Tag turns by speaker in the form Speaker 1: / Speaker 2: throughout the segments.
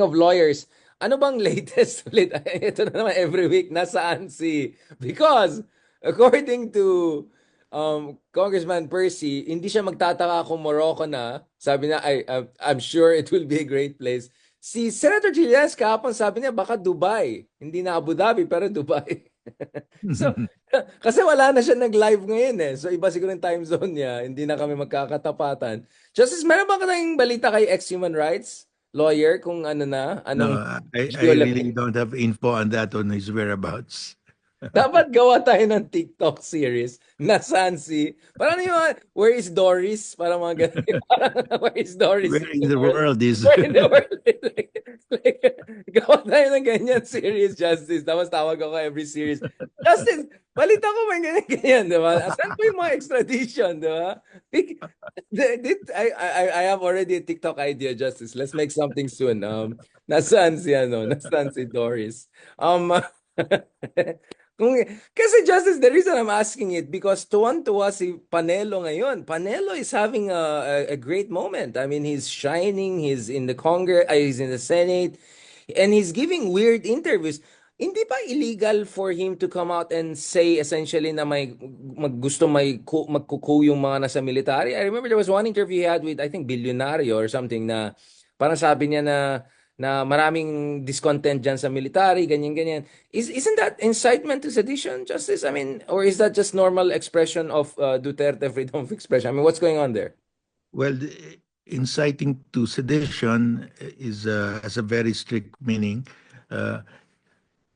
Speaker 1: Of lawyers, ano bang latest ulit? Ito na naman every week, nasaan si... Because, according to Congressman Percy, hindi siya magtataka kung Morocco na. Sabi na, I'm sure it will be a great place. Si Senator Trillanes kahapon sabi niya, baka Dubai. Hindi na Abu Dhabi, pero Dubai. So, kasi wala na siya nag-live ngayon eh. So, iba siguro yung time zone niya. Hindi na kami magkakatapatan. Justice, meron ba ka tayong balita kay ex-human rights lawyer kung ano na, anong
Speaker 2: No, I
Speaker 1: issue
Speaker 2: really
Speaker 1: ulit?
Speaker 2: don't have info on that, on his whereabouts.
Speaker 1: Dapat gawa tayo ng TikTok series. Nasaan si... Parang yung mga, where is Doris? Parang mga ganun. Parang, where is Doris
Speaker 2: Where
Speaker 1: in
Speaker 2: in
Speaker 1: the
Speaker 2: the
Speaker 1: world?
Speaker 2: world is?
Speaker 1: Where in the world? Like, gawa tayo ng ganyan series, Justice. Tapos tawag ako every series. Justice, balita ko may ganyan, di ba? Saan po yung mga extradition, di ba? I have already a TikTok idea, Justice. Let's make something soon. Nasaan si ano? Nasaan si Doris? Um, Kung, kasi Justice, the reason I'm asking it, because tuwan-tuwa si Panelo ngayon. Panelo is having a great moment. I mean, he's shining, he's in the Congress, he's in the Senate, and he's giving weird interviews. Hindi ba illegal for him to come out and say essentially na gusto magkuku yung mga nasa military? I remember there was one interview he had with, I think, Billionario or something na parang sabi niya na maraming discontent dyan sa military, ganyan-ganyan. Isn't that incitement to sedition, Justice? I mean, or is that just normal expression of Duterte freedom of expression? I mean, what's going on there?
Speaker 2: Well, inciting to sedition is has a very strict meaning. Uh,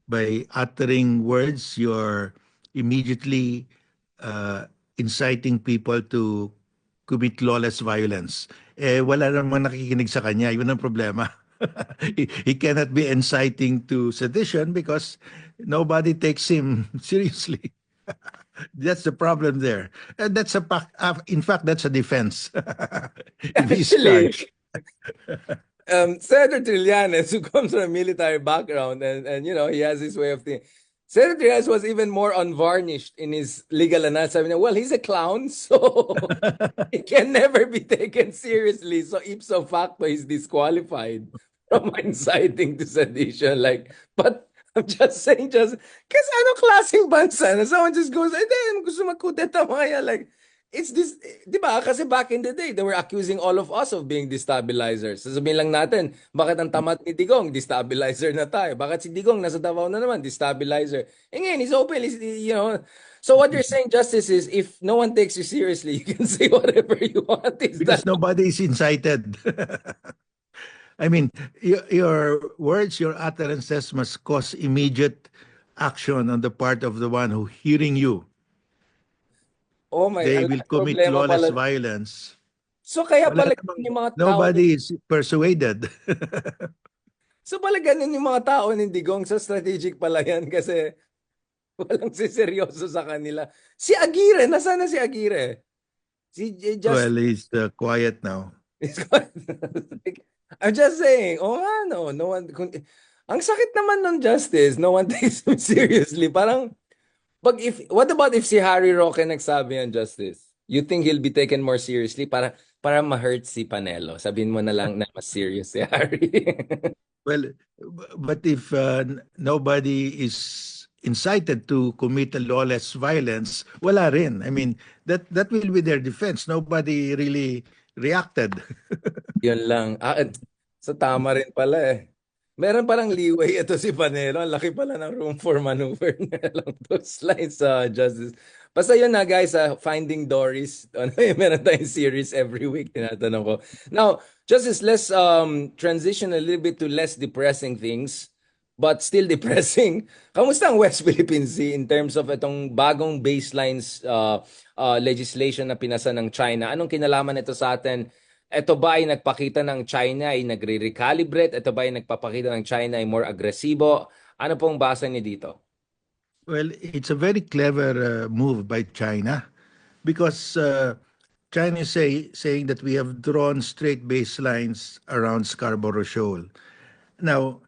Speaker 2: by uttering words, you're immediately inciting people to commit lawless violence. Wala namang nakikinig sa kanya. Yun ang problema. He cannot be inciting to sedition because nobody takes him seriously. That's the problem there. And in fact, that's a defense if he's
Speaker 1: Actually,
Speaker 2: charged.
Speaker 1: Senator Trillanes, who comes from a military background, and he has his way of thinking. Senator Trillanes was even more unvarnished in his legal analysis. I mean, well, he's a clown, so he can never be taken seriously. So ipso facto, he's disqualified from inciting to sedition. But I'm just saying, because ano klaseng bansa na someone just goes, then gusto magkudeta mga yan. It's this, di ba? Kasi back in the day, they were accusing all of us of being destabilizers. Sasabihin lang natin, bakit ang tamat ni Digong, destabilizer na tayo. Bakit si Digong nasa Davao na naman, destabilizer. Ngayon, he's open, So what you're saying, Justice, is if no one takes you seriously, you can say whatever you want. Is that...
Speaker 2: Because nobody is incited. I mean, your words, your utterances must cause immediate action on the part of the one who hearing you.
Speaker 1: Oh my,
Speaker 2: They
Speaker 1: ang
Speaker 2: will
Speaker 1: laking
Speaker 2: commit
Speaker 1: problema
Speaker 2: lawless
Speaker 1: pala.
Speaker 2: violence.
Speaker 1: So kaya
Speaker 2: Wala
Speaker 1: pala
Speaker 2: namang,
Speaker 1: yung mga tao,
Speaker 2: nobody is persuaded.
Speaker 1: so pala ganun yung mga tao ni Digong, so strategic pala yan kasi walang siseryoso sa kanila. Si Aguirre, nasaan na si Aguirre? Just
Speaker 2: Well, he's quiet now.
Speaker 1: it's quite- I'm just saying, oh ano, no one ang sakit naman ng Justice, no one takes him seriously. Parang what about if si Harry Roque nagsabi ng Justice? You think he'll be taken more seriously para ma-hurt si Panelo? Sabihin mo na lang na mas serious si Harry.
Speaker 2: Well, but if nobody is incited to commit a lawless violence, wala rin. I mean, that will be their defense. Nobody really reacted.
Speaker 1: Yun lang. So tama rin pala eh. Meron parang leeway ito si Panelo. Ang laki pala ng room for maneuver niya along those lines sa Justice. Basta yun na guys, Finding Doris. Ano, meron tayong series every week. Tinatanong ko. Now, Justice, let's transition a little bit to less depressing things. But still depressing. Kamusta ang West Philippine Sea in terms of itong bagong baselines legislation na pinasa ng China? Anong kinalaman ito sa atin? Ito ba ay nagpakita ng China ay nagre-recalibrate? Ito ba ay nagpapakita ng China ay more agresibo? Ano pong basa niyo dito?
Speaker 2: Well, it's a very clever move by China because China is saying that we have drawn straight baselines around Scarborough Shoal. Now,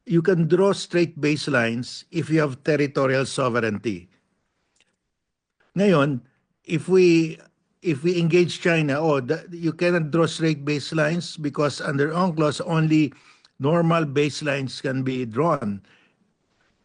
Speaker 2: you can draw straight baselines if you have territorial sovereignty. Ngayon, if we engage China, you cannot draw straight baselines because under UNCLOS only normal baselines can be drawn,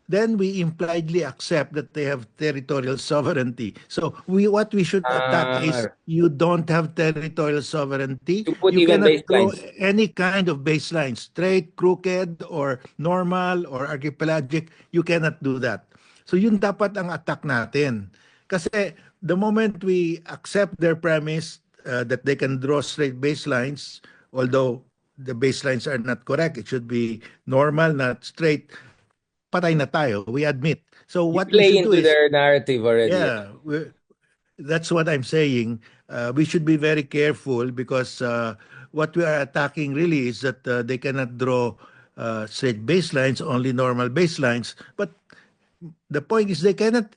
Speaker 2: then we impliedly accept that they have territorial sovereignty. So what we should attack is
Speaker 1: Ah,
Speaker 2: you don't have territorial sovereignty.
Speaker 1: to put
Speaker 2: You
Speaker 1: even
Speaker 2: cannot draw
Speaker 1: baselines.
Speaker 2: any kind of baseline, straight, crooked, or normal, or archipelagic. You cannot do that. So yun dapat ang attack natin. Kasi the moment we accept their premise that they can draw straight baselines, although the baselines are not correct, it should be normal, not straight, patay na tayo. We admit. So
Speaker 1: You
Speaker 2: what we
Speaker 1: play
Speaker 2: should do
Speaker 1: into
Speaker 2: is,
Speaker 1: their narrative already.
Speaker 2: yeah, that's what I'm saying. We should be very careful because what we are attacking really is that they cannot draw straight baselines, only normal baselines. But the point is they cannot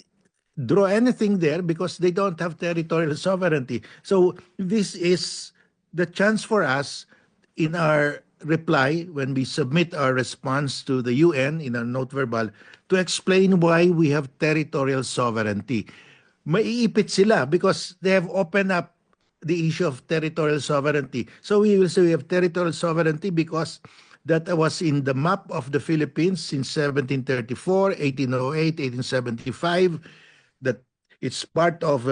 Speaker 2: draw anything there because they don't have territorial sovereignty. So this is the chance for us in our reply when we submit our response to the UN in a note verbal to explain why we have territorial sovereignty. Maiipit sila because they have opened up the issue of territorial sovereignty. So we will say we have territorial sovereignty because that was in the map of the Philippines since 1734, 1808, 1875, that it's part of,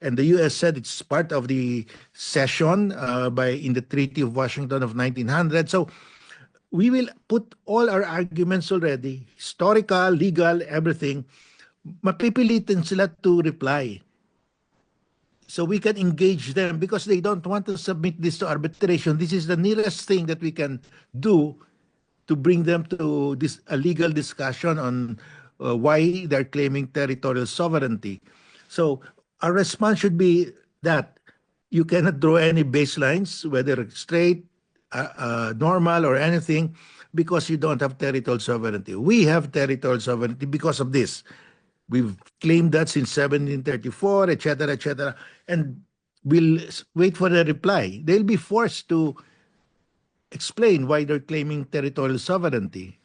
Speaker 2: and the U.S. said it's part of the cession in the Treaty of Washington of 1900. So we will put all our arguments already, historical, legal, everything. Mapipilitin sila to reply. So we can engage them because they don't want to submit this to arbitration. This is the nearest thing that we can do to bring them to a legal discussion on why they're claiming territorial sovereignty. So our response should be that you cannot draw any baselines, whether straight, normal, or anything, because you don't have territorial sovereignty. We have territorial sovereignty because of this. We've claimed that since 1734, etc., etc., and we'll wait for the reply. They'll be forced to explain why they're claiming territorial sovereignty.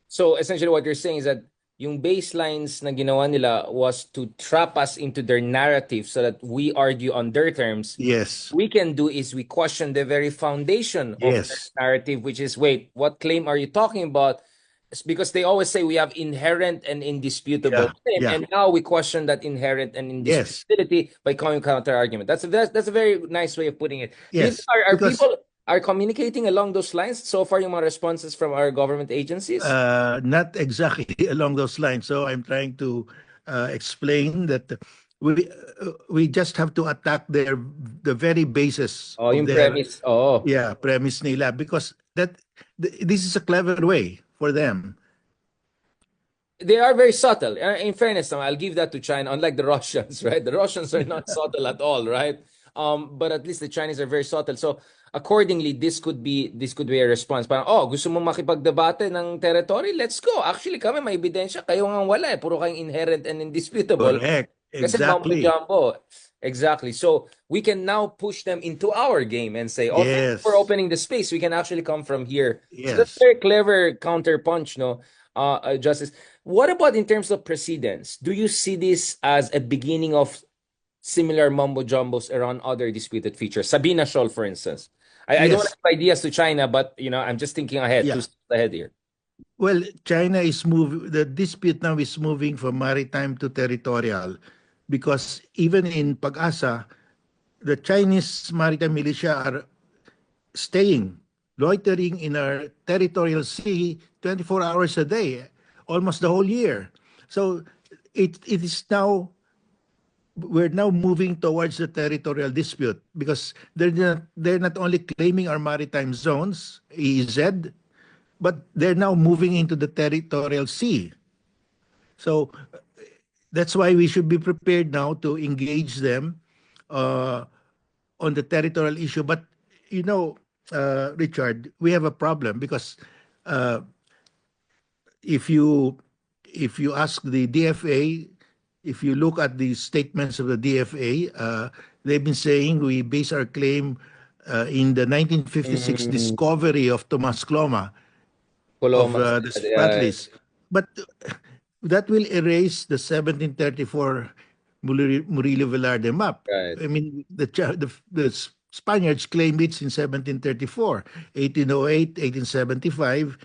Speaker 1: So essentially what you're saying is that yung baselines na ginawa nila was to trap us into their narrative so that we argue on their terms.
Speaker 2: Yes.
Speaker 1: We can do is we question the very foundation of their
Speaker 2: Yes.
Speaker 1: narrative, which is, wait, what claim are you talking about? It's because they always say we have inherent and indisputable
Speaker 2: Yeah.
Speaker 1: claim,
Speaker 2: Yeah.
Speaker 1: and now we question that inherent and
Speaker 2: Yes.
Speaker 1: indisputability by coming counter argument. That's a very nice way of putting it. Do you think
Speaker 2: Yes.
Speaker 1: are
Speaker 2: Because
Speaker 1: people are communicating along those lines so far? Yung mga responses from our government agencies.
Speaker 2: not exactly along those lines. So I'm trying to explain that we just have to attack the very basis
Speaker 1: Oh,
Speaker 2: of
Speaker 1: yung
Speaker 2: their,
Speaker 1: premise. Oh.
Speaker 2: yeah, premise nila, because this is a clever way for them.
Speaker 1: They are very subtle. In fairness, I'll give that to China, unlike the Russians, right? The Russians are not subtle at all, right? But at least the Chinese are very subtle. So accordingly, this could be a response. Parang, oh, gusto mo makipagdebate ng territory? Let's go. Actually, kami may ebidensya. Kayo nga wala eh. Puro kayong inherent and indisputable.
Speaker 2: Correct.
Speaker 1: Kasi mambo
Speaker 2: Exactly.
Speaker 1: jumbo. Exactly. So we can now push them into our game and say, oh, thank you for
Speaker 2: Yes.
Speaker 1: opening the space. We can actually come from here. So that's
Speaker 2: Yes.
Speaker 1: very clever counter punch, no? Justice. What about in terms of precedents? Do you see this as a beginning of similar mumbo jumbos around other disputed features? Sabina Shoal, for instance. I don't
Speaker 2: Yes.
Speaker 1: have ideas to China, but I'm just thinking ahead, two
Speaker 2: Yeah.
Speaker 1: steps ahead here.
Speaker 2: Well, China is moving, the dispute now is moving from maritime to territorial because even in Pag-asa, the Chinese maritime militia are staying, loitering in our territorial sea 24 hours a day, almost the whole year. So it is now, we're now moving towards the territorial dispute because they're not only claiming our maritime zones, EEZ, but they're now moving into the territorial sea. So that's why we should be prepared now to engage them uh, on the territorial issue. But Richard, we have a problem because uh, if you ask the DFA, if you look at the statements of the DFA, they've been saying we base our claim in the 1956
Speaker 1: Mm,
Speaker 2: discovery of Tomas Cloma of
Speaker 1: Colomas.
Speaker 2: the Spratlys. But that will erase the 1734 Murillo Velarde map.
Speaker 1: Right.
Speaker 2: I mean, the Spaniards claimed it in 1734, 1808, 1875.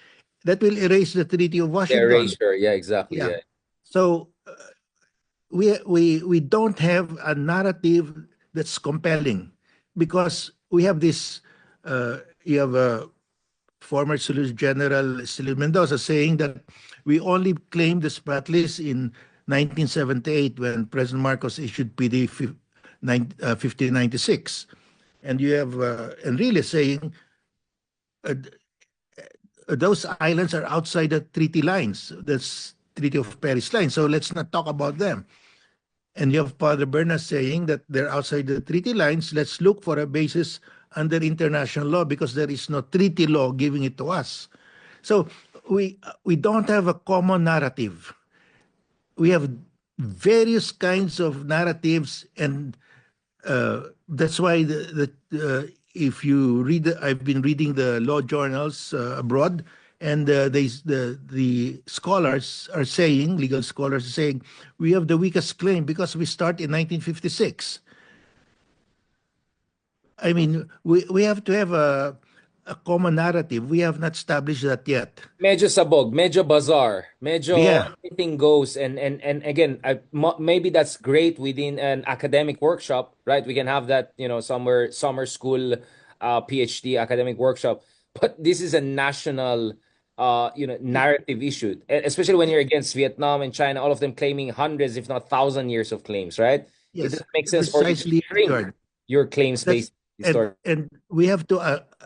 Speaker 2: That will erase the Treaty of
Speaker 1: The
Speaker 2: Washington.
Speaker 1: erasure. Yeah, exactly.
Speaker 2: Yeah.
Speaker 1: Yeah.
Speaker 2: So we don't have a narrative that's compelling because we have this. You have a former Solicitor General Silvio Mendoza saying that we only claimed the Spratlys in 1978 when President Marcos issued PD 1596. And you have Enrile saying uh, those islands are outside the treaty lines, that's Treaty of Paris line. So let's not talk about them. And you have Father Berna saying that they're outside the treaty lines. Let's look for a basis under international law because there is no treaty law giving it to us. So we don't have a common narrative. We have various kinds of narratives, and that's why if you read, I've been reading the law journals abroad, and the scholars are saying, legal scholars are saying, we have the weakest claim because we start in 1956. I mean, we have to have a common narrative. We have not established that yet.
Speaker 1: Medyo sabog, medyo bazaar, medyo
Speaker 2: Yeah.
Speaker 1: anything goes. And again, maybe that's great within an academic workshop, right? We can have that, somewhere summer school, PhD academic workshop. But this is a national, narrative issue, especially when you're against Vietnam and China, all of them claiming hundreds, if not thousand years of claims, right? It
Speaker 2: Yes,
Speaker 1: doesn't make sense for you to
Speaker 2: precisely,
Speaker 1: shrink
Speaker 2: Richard.
Speaker 1: your claims
Speaker 2: That's
Speaker 1: based story.
Speaker 2: and we have to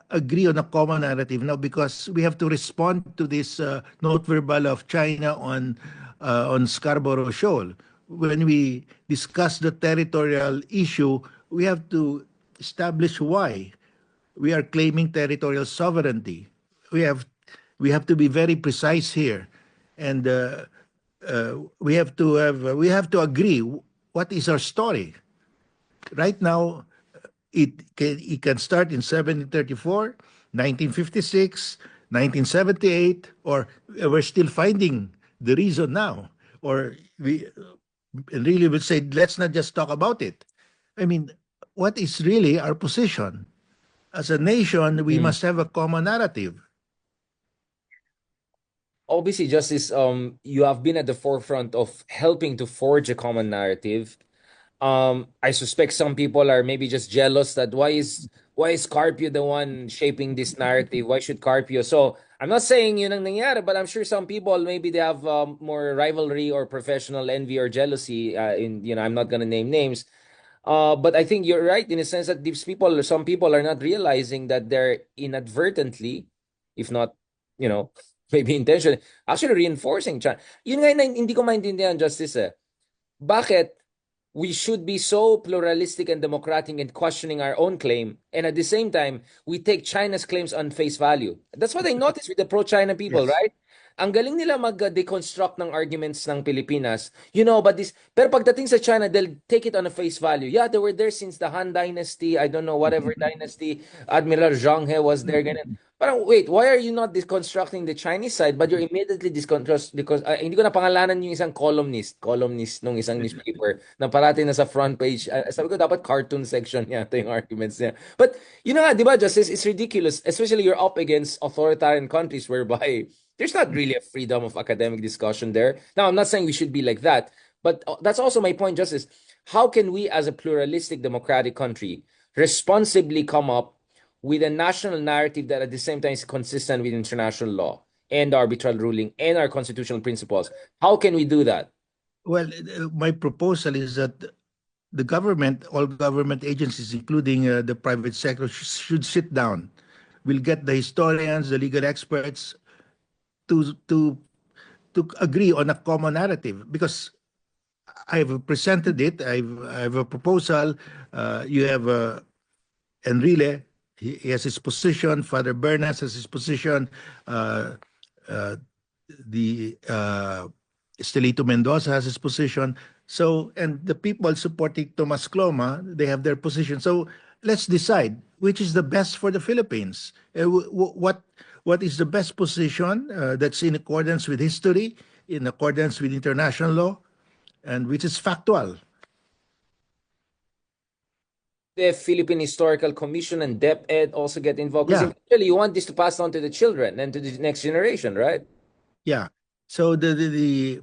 Speaker 2: agree on a common narrative now because we have to respond to this note verbal of China on Scarborough Shoal. When we discuss the territorial issue, we have to establish why we are claiming territorial sovereignty. We have we have to be very precise here, and we have to agree what is our story right now. It can start in 1734, 1956, 1978, or we're still finding the reason now. Or we really would say, let's not just talk about it. I mean, what is really our position? As a nation, we
Speaker 1: Mm.
Speaker 2: must have a common narrative.
Speaker 1: Obviously, Justice, you have been at the forefront of helping to forge a common narrative. I suspect some people are maybe just jealous that why is Carpio the one shaping this narrative? Why should Carpio? So I'm not saying yun ang nangyari, but I'm sure some people maybe they have more rivalry or professional envy or jealousy. I'm not gonna name names. But I think you're right in the sense that some people are not realizing that they're inadvertently, if not, maybe intentionally, actually reinforcing China. Yun nga yung hindi ko maintindihan, Justice, eh. Bakit we should be so pluralistic and democratic and questioning our own claim, and at the same time, we take China's claims on face value? That's what I noticed with the pro-China people,
Speaker 2: Yes.
Speaker 1: right? Ang galing nila mag-deconstruct ng arguments ng Pilipinas. But pero pagdating sa China, they'll take it on a face value. Yeah, they were there since the Han Dynasty, I don't know, whatever dynasty, Admiral Zhang He was there, ganun. Parang, wait, why are you not deconstructing the Chinese side, but you're immediately disconstruct because hindi ko na pangalanan yung isang columnist nung isang newspaper na parati na sa front page. Sabi ko, dapat cartoon section yata yung arguments niya. But, nga, di ba, Justice, it's ridiculous, especially you're up against authoritarian countries whereby there's not really a freedom of academic discussion there. Now, I'm not saying we should be like that, but that's also my point, Justice. How can we, as a pluralistic democratic country, responsibly come up with a national narrative that at the same time is consistent with international law and arbitral ruling and our constitutional principles? How can we do that?
Speaker 2: Well, my proposal is that the government, all government agencies, including the private sector, should sit down. We'll get the historians, the legal experts to to to agree on a common narrative because I've presented it. I have a proposal. You have Enrile. He has his position. Father Bernas has his position. Uh, uh, the Estelito Mendoza has his position. So, and the people supporting Tomas Cloma, they have their position. So, let's decide which is the best for the Philippines. What is the best position that's in accordance with history, in accordance with international law, and which is factual.
Speaker 1: the Philippine Historical Commission and DepEd also get involved? Because
Speaker 2: Yeah,
Speaker 1: eventually you want this to pass on to the children and to the next generation, right?
Speaker 2: yeah. So the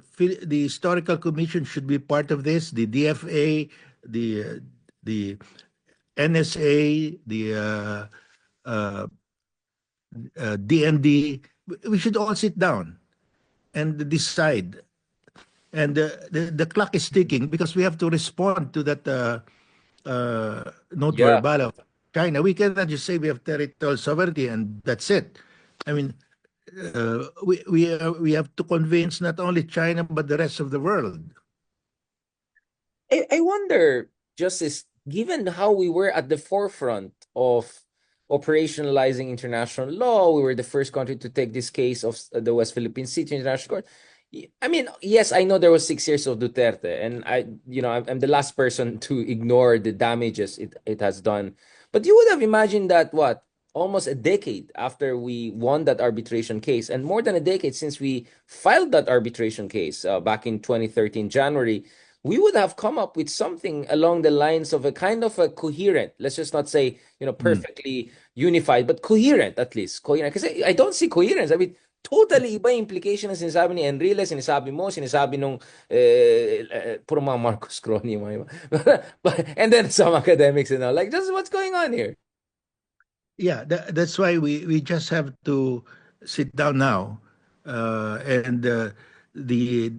Speaker 2: historical commission should be part of this. The DFA, the NSA, the uh, DND. We should all sit down and decide. And the clock is ticking because we have to respond to that note
Speaker 1: Yeah.
Speaker 2: verbal of China. We cannot just say we have territorial sovereignty and that's it. I mean, we have to convince not only China but the rest of the world.
Speaker 1: I wonder, Justice, given how we were at the forefront of operationalizing international law, we were the first country to take this case of the West Philippine Sea to international court. I mean, yes, I know there was 6 years of Duterte, and I'm the last person to ignore the damages it has done. But you would have imagined that what? Almost a decade after we won that arbitration case, and more than a decade since we filed that arbitration case back in 2013 January, we would have come up with something along the lines of a kind of a coherent, let's just not say,
Speaker 2: Mm.
Speaker 1: perfectly unified, but coherent at least. Coherent. Kasi I don't see coherence. I mean, totally iba yung implication ng sinasabi ni Enrile, sinasabi mo, sinasabi nung puro mga Marcos crony, mga iba. And then some academics, like, just what's going on here?
Speaker 2: Yeah, that's why we just have to sit down now, and the the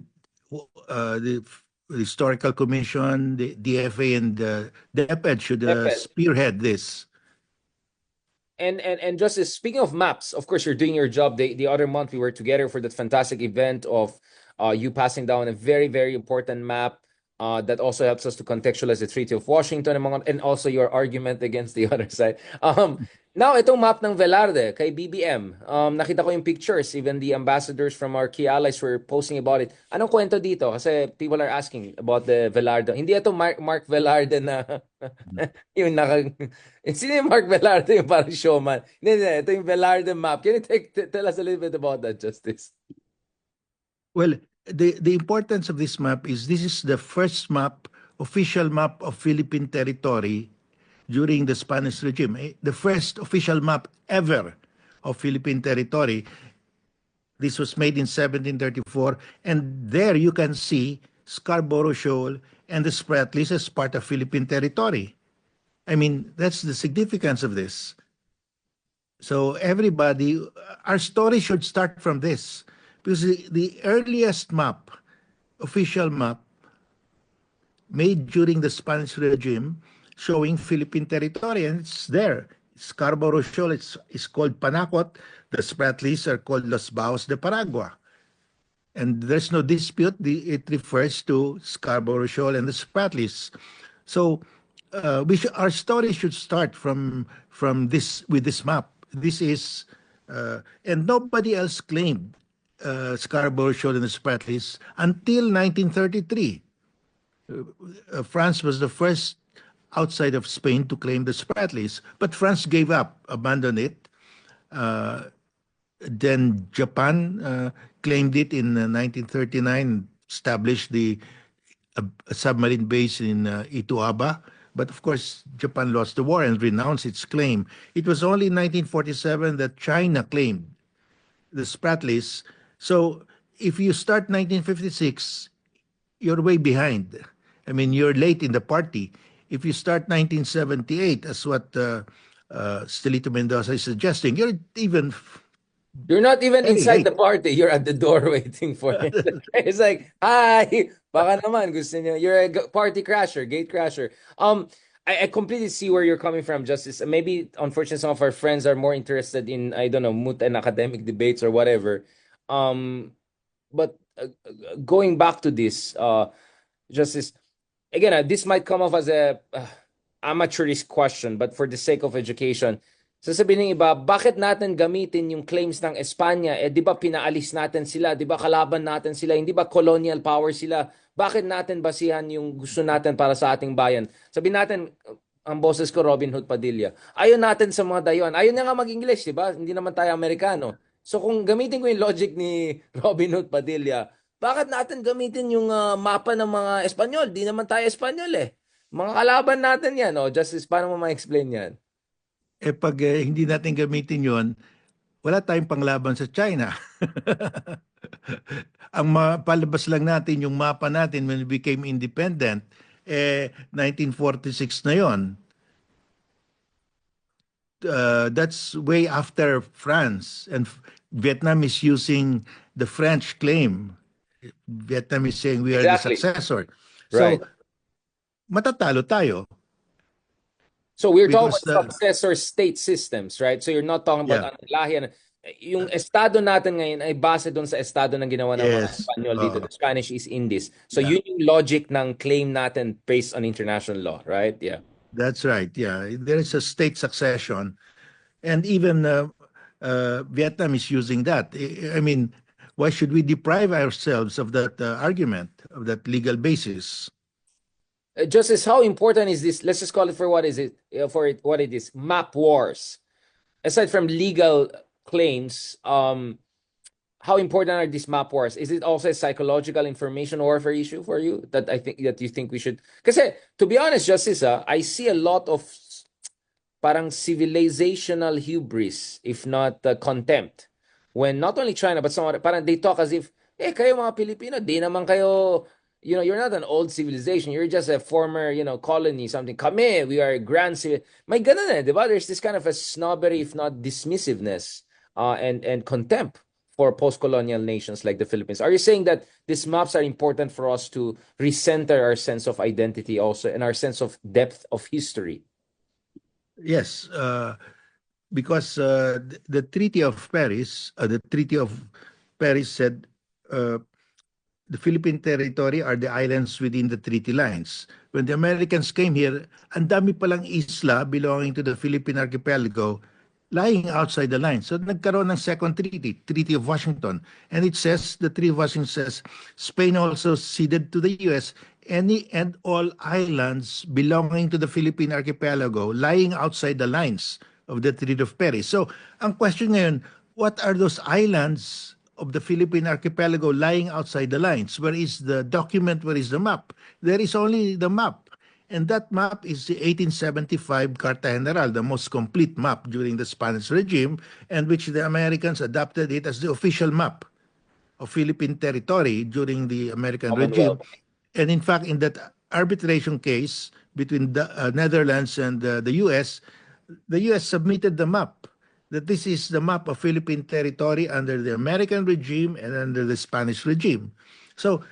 Speaker 2: historical commission, the DFA, and the DepEd should spearhead this.
Speaker 1: And Justice, speaking of maps, of course, you're doing your job. The other month we were together for that fantastic event of you passing down a very, very important map that also helps us to contextualize the Treaty of Washington and also your argument against the other side. Now, itong map ng Velarde kay BBM, nakita ko yung pictures. Even the ambassadors from our key allies were posting about it. Anong kwento dito? Kasi people are asking about the Velarde. Hindi ito Mark Velarde na yung sino yung Mark Velarde, yung parang showman. Hindi, ito yung Velarde map. Can you tell us a little bit about that, Justice?
Speaker 2: Well, the importance of this map is this is the first map, official map of Philippine territory during the Spanish regime. The first official map ever of Philippine territory. This was made in 1734, and there you can see Scarborough Shoal and the Spratlys as part of Philippine territory. I mean, that's the significance of this. So everybody, our story should start from this, because the earliest map, official map, made during the Spanish regime, showing Philippine territory, and it's there. Scarborough Shoal is called Panakot. The Spratlys are called Los Baos de Paragua. And there's no dispute. It refers to Scarborough Shoal and the Spratlys. So our story should start from this with this map. This is and nobody else claimed Scarborough Shoal and the Spratlys until 1933. France was the first outside of Spain to claim the Spratlys, but France gave up, abandoned it. Then Japan claimed it in 1939, established a submarine base in Ituaba. But of course, Japan lost the war and renounced its claim. It was only in 1947 that China claimed the Spratlys. So if you start 1956, you're way behind. I mean, you're late in the party. If you start 1978, as what Stelito Mendoza is suggesting,
Speaker 1: You're not even
Speaker 2: very
Speaker 1: inside
Speaker 2: late.
Speaker 1: the party. You're at the door waiting for it. It's like, hi, baka naman gusto niyo. You're a party crasher, gate crasher. I completely see where you're coming from, Justice. Maybe, unfortunately, some of our friends are more interested in, I don't know, moot and academic debates or whatever. But going back to this, Justice, again, this might come off as a amateurish question, but for the sake of education, sasabihin ng iba, bakit natin gamitin yung claims ng Espanya? Di ba pinaalis natin sila? Di ba kalaban natin sila? Hindi ba colonial power sila? Bakit natin basihan yung gusto natin para sa ating bayan? Sabihin natin, ang boses ko, Robin Hood Padilla. Ayaw natin sa mga dayuhan. Ayaw niya nga mag-English, di ba? Hindi naman tayo Amerikano. So kung gamitin ko yung logic ni Robin Hood Padilla, bakit natin gamitin yung mapa ng mga Espanyol? Di naman tayo Espanyol eh. Mga kalaban natin yan, oh. Justice, paano mo ma-explain yan?
Speaker 2: Pag hindi natin gamitin yon, wala tayong panglaban sa China. Ang palabas lang natin yung mapa natin when we became independent, 1946 na yon. That's way after France, and Vietnam is using the French claim. Vietnam is saying we are the
Speaker 1: Exactly.
Speaker 2: successor.
Speaker 1: Right.
Speaker 2: So matatalo tayo
Speaker 1: So we're talking
Speaker 2: because
Speaker 1: about successor state systems, right? So you're not talking about
Speaker 2: yeah,
Speaker 1: anong lahi. Yung estado natin ngayon ay base doon sa estado ng ginawa ng mga
Speaker 2: yes,
Speaker 1: Espanyol dito, the Spanish East Indies. So
Speaker 2: yeah,
Speaker 1: yun yung logic ng claim natin based on international law, right? Yeah.
Speaker 2: that's right. Yeah, there is a state succession, and even Vietnam is using that. I mean, why should we deprive ourselves of that argument, of that legal basis?
Speaker 1: Justice, how important is this? Let's just call it for what is it, what it is, map wars. Aside from legal claims, how important are these map wars? Is it also a psychological information warfare issue for you that you think we should? Because to be honest, Justice, I see a lot of parang civilizational hubris, if not contempt, when not only China but some other, parang they talk as if, kayo mga Pilipino, di naman kayo, you're not an old civilization. You're just a former, colony, something. Kami, we are grand civil. May ganun di ba? There's this kind of a snobbery, if not dismissiveness, and contempt for post-colonial nations like the Philippines. Are you saying that these maps are important for us to recenter our sense of identity also and our sense of depth of history?
Speaker 2: Yes, because the Treaty of Paris said the Philippine territory are the islands within the treaty lines. When the Americans came here, ang dami palang isla belonging to the Philippine archipelago lying outside the line. So nagkaroon ng second treaty, Treaty of Washington. And it says, the Treaty of Washington says, Spain also ceded to the U.S. any and all islands belonging to the Philippine archipelago lying outside the lines of the Treaty of Paris. So ang question ngayon, what are those islands of the Philippine archipelago lying outside the lines? Where is the document? Where is the map? There is only the map. And that map is the 1875 Carta General, the most complete map during the Spanish regime, and which the Americans adopted it as the official map of Philippine territory during the American regime.
Speaker 1: Commonwealth.
Speaker 2: And in fact, in that arbitration case between the Netherlands and the US submitted the map, that this is the map of Philippine territory under the American regime and under the Spanish regime. So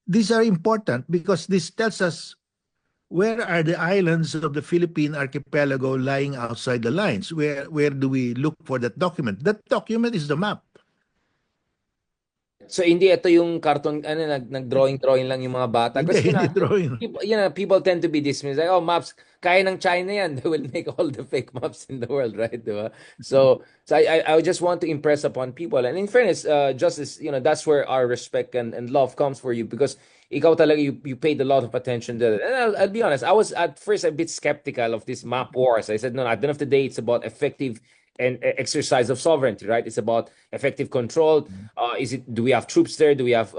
Speaker 2: these are important because this tells us where are the islands of the Philippine archipelago lying outside the lines? Where do we look for that document? That document is the map.
Speaker 1: So hindi ito yung cartoon nag-drawing lang yung mga bata
Speaker 2: Hindi,
Speaker 1: kasi
Speaker 2: hindi drawing.
Speaker 1: people tend to be dismissed like, oh, maps kaya ng China yan. They will make all the fake maps in the world, right? Diba? So I just want to impress upon people, and in fairness, Justice, that's where our respect and love comes for you, because ikaw talaga, you paid a lot of attention to that. And I'll be honest, I was at first a bit skeptical of this map wars. I said, no, at the end of the day, it's about effective and exercise of sovereignty, right? It's about effective control. Do we have troops there? Do we have,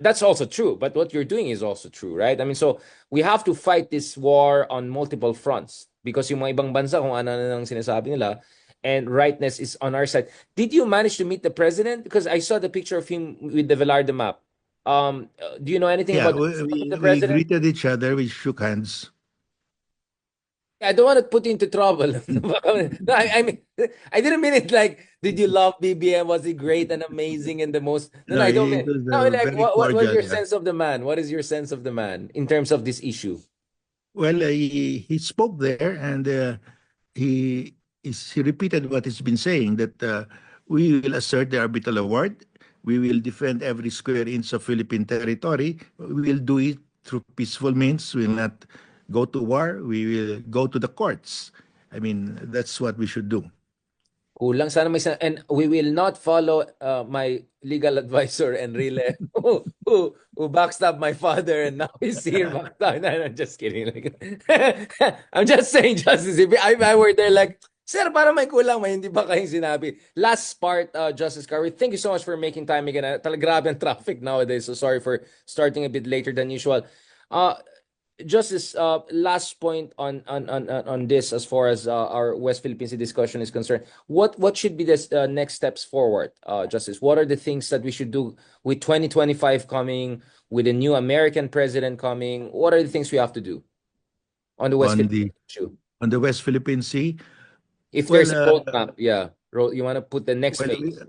Speaker 1: that's also true. But what you're doing is also true, right? I mean, so we have to fight this war on multiple fronts, because yung mga ibang bansa, kung ano nang sinasabi nila, and rightness is on our side. Did you manage to meet the president? Because I saw the picture of him with the Velarde map. Do you know anything
Speaker 2: Yeah,
Speaker 1: about the
Speaker 2: we
Speaker 1: president?
Speaker 2: greeted each other, we shook hands.
Speaker 1: I don't want to put you into trouble. No, I mean, I didn't mean it like, did you love BBM? Was he great and amazing and the most? No,
Speaker 2: No,
Speaker 1: I don't
Speaker 2: it
Speaker 1: mean.
Speaker 2: was
Speaker 1: No, like,
Speaker 2: very
Speaker 1: what is
Speaker 2: cordial.
Speaker 1: your
Speaker 2: Yeah.
Speaker 1: sense of the man? What is your sense of the man in terms of this issue?
Speaker 2: Well, he spoke there, and he repeated what he's been saying, that we will assert the arbitral award. We will defend every square inch of Philippine territory. We will do it through peaceful means. We will not go to war. We will go to the courts. I mean, that's what we should do.
Speaker 1: Kulang sana may and we will not follow my legal advisor Enrile who backstabbed my father and now he's here backstab. No, I'm just kidding. Like, I'm just saying, Justice. If I were there like, sir, para may kulang, may hindi ba kayong sinabi? Last part, Justice Carver, thank you so much for making time again. Talaga grabe ang traffic nowadays, so sorry for starting a bit later than usual. Uh, Justice, last point on this as far as our West Philippine Sea discussion is concerned. What should be the next steps forward, Justice? What are the things that we should do with 2025 coming, with a new American president coming? What are the things we have to do on the West
Speaker 2: on
Speaker 1: Philippine
Speaker 2: the
Speaker 1: issue?
Speaker 2: on the West Philippine Sea.
Speaker 1: If
Speaker 2: Well,
Speaker 1: there's a roadmap, yeah, you want to put the next
Speaker 2: well,
Speaker 1: phase.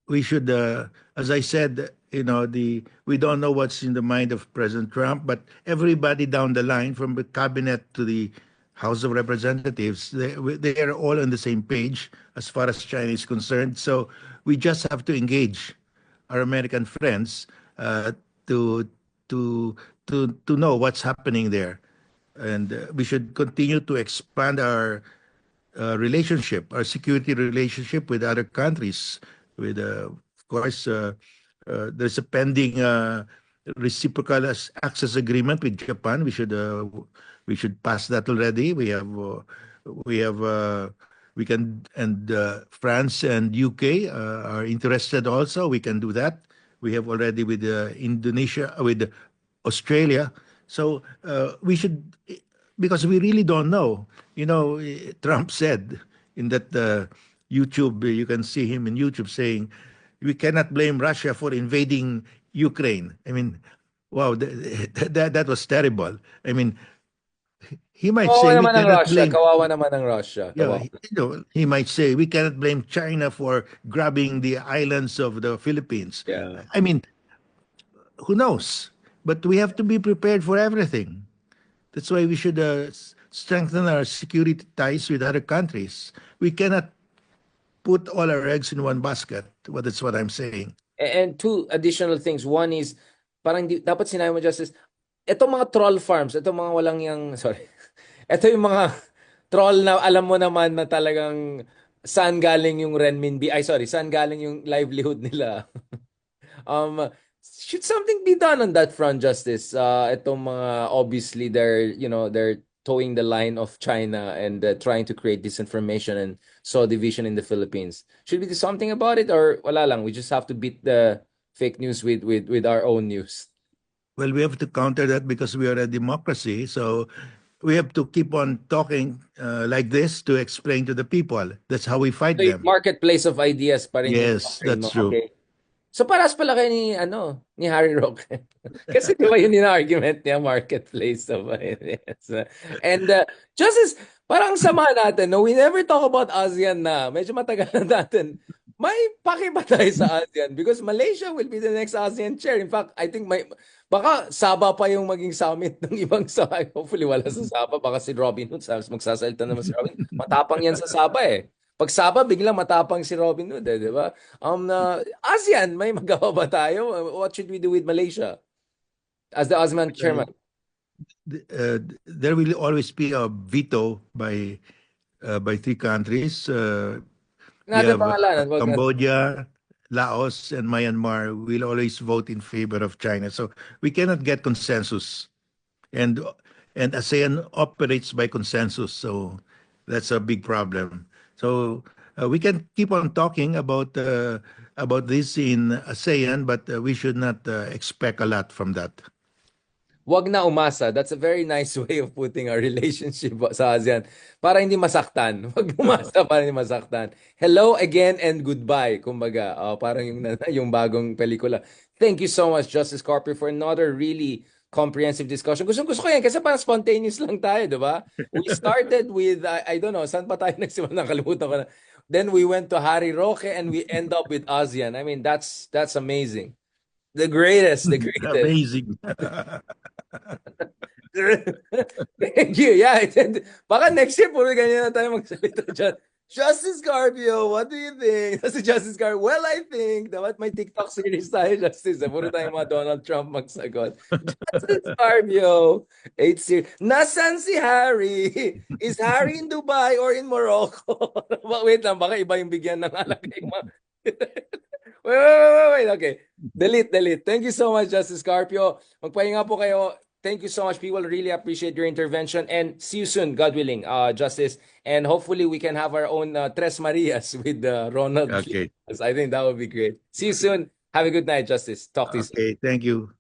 Speaker 2: we should, as I said, we don't know what's in the mind of President Trump, but everybody down the line, from the cabinet to the House of Representatives, they are all on the same page as far as China is concerned. So we just have to engage our American friends to to to know what's happening there, and we should continue to expand our security relationship with other countries. With, of course, there's a pending reciprocal access agreement with Japan. We should pass that already. We have we can, and France and UK are interested also. We can do that. We have already with Indonesia, with Australia. So we should, because we really don't know. Trump said in that YouTube, you can see him in YouTube saying, we cannot blame Russia for invading Ukraine. I mean, wow, that was terrible. I mean, he might
Speaker 1: Kawawa
Speaker 2: say we
Speaker 1: naman ng
Speaker 2: cannot
Speaker 1: Russia.
Speaker 2: blame,
Speaker 1: Kawawa naman ng Russia.
Speaker 2: yeah,
Speaker 1: Kawawa.
Speaker 2: he might say we cannot blame China for grabbing the islands of the Philippines.
Speaker 1: Yeah.
Speaker 2: I mean, who knows? But we have to be prepared for everything. That's why we should strengthen our security ties with other countries. We cannot put all our eggs in one basket. Well, that's what I'm saying.
Speaker 1: And two additional things. One is, parang dapat sinabi mo, Justice, itong mga troll farms, itong mga walang yung, sorry, ito yung mga troll na alam mo naman na talagang saan galing yung renminbi, ay sorry, saan galing yung livelihood nila. Should something be done on that front, Justice? Itong mga, obviously, they're towing the line of China and trying to create disinformation and sow division in the Philippines. Should we do something about it, or wala lang? We just have to beat the fake news with our own news.
Speaker 2: Well, we have to counter that because we are a democracy. So we have to keep on talking like this to explain to the people. That's how we fight
Speaker 1: So yung
Speaker 2: them.
Speaker 1: marketplace of ideas pa rin yung
Speaker 2: Yes,
Speaker 1: doctrine
Speaker 2: that's
Speaker 1: mo.
Speaker 2: true.
Speaker 1: Okay. So paras pala kayo ni Harry Roque. Kasi di ba yun yung argument niya, marketplace of ideas. And Justice, parang sama natin, no? We never talk about ASEAN na. Medyo matagal na natin. May paki ba tayo sa ASEAN? Because Malaysia will be the next ASEAN chair. In fact, I think baka Sabah pa yung maging summit ng ibang Sabah. Hopefully wala sa Sabah. Baka si Robin Hood, magsasalita naman si Robin. Matapang yan sa Sabah eh. Pag Sabah, biglang matapang si Robin Hood, di ba? ASEAN, may magawa ba tayo? What should we do with Malaysia as the ASEAN chairman?
Speaker 2: There will always be a veto by three countries. We
Speaker 1: Natin
Speaker 2: have
Speaker 1: pangalanan, wag natin.
Speaker 2: Cambodia, Laos, and Myanmar will always vote in favor of China. So we cannot get consensus, and ASEAN operates by consensus. So that's a big problem. So we can keep on talking about this in ASEAN, but we should not expect a lot from that.
Speaker 1: Wag na umasa. That's a very nice way of putting our relationship sa ASEAN. Para hindi masaktan. Wag umasa para hindi masaktan. Hello again and goodbye. Kumbaga, parang yung bagong pelikula. Thank you so much, Justice Carper, for another really comprehensive discussion. Gusto ko yan kasi parang spontaneous lang tayo, di ba? We started with, I don't know, saan pa tayo nagsimula? Nakalimutan ko na. Then we went to Harry Roque and we end up with ASEAN. I mean, that's amazing. The greatest.
Speaker 2: Amazing.
Speaker 1: Thank you. Yeah. Baka next year, puro ganyan na tayo magsalita dyan. Justice Carpio, what do you think? Kasi Justice Carpio, well, I think, dapat may TikTok series tayo, Justice. Puro tayo mga Donald Trump magsagot. Justice Carpio, 8-0. Nasaan si Harry? Is Harry in Dubai or in Morocco? Wait lang, baka iba yung bigyan ng alagay mo. Wait. Okay. Delete. Thank you so much, Justice Carpio. Magpahinga po kayo. Thank you so much. People really appreciate your intervention and see you soon, God willing, Justice. And hopefully we can have our own Tres Marias with Ronald.
Speaker 2: Okay.
Speaker 1: I think that would be great. See you soon. Have a good night, Justice. Talk to you soon.
Speaker 2: Okay. Thank you.